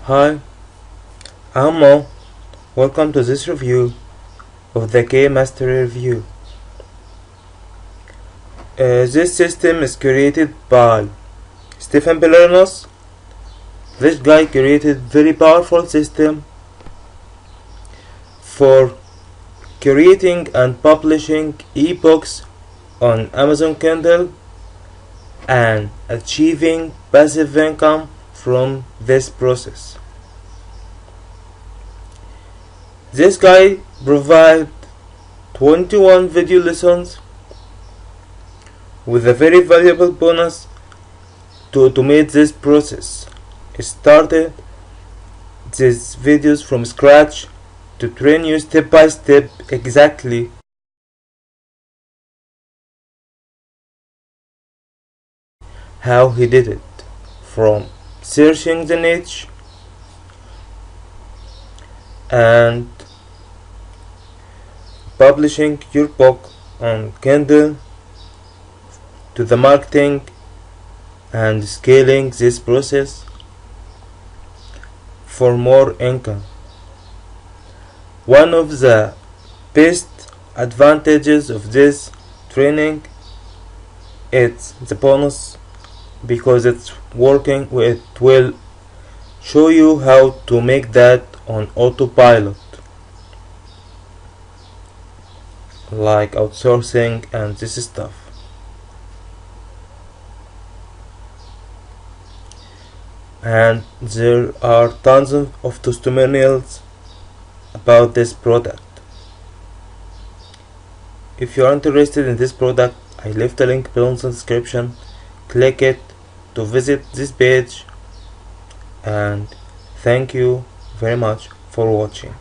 Hi, I'm Mo. Welcome to this review of the K-Mastery Review. This system is created by Stephen Belernos. This guy created very powerful system for creating and publishing ebooks on Amazon Kindle and achieving passive income from this process. This guy provides 21 video lessons with a very valuable bonus to automate this process. He started these videos from scratch to train you step by step exactly how he did it, from searching the niche and publishing your book on Kindle to the marketing and scaling this process for more income. One of the best advantages of this training is the bonus, because it will show you how to make that on autopilot, like outsourcing and this stuff. And there are tons of testimonials about this product. If you are interested in this product, I left a link below in the description. Click it to visit this page, and thank you very much for watching.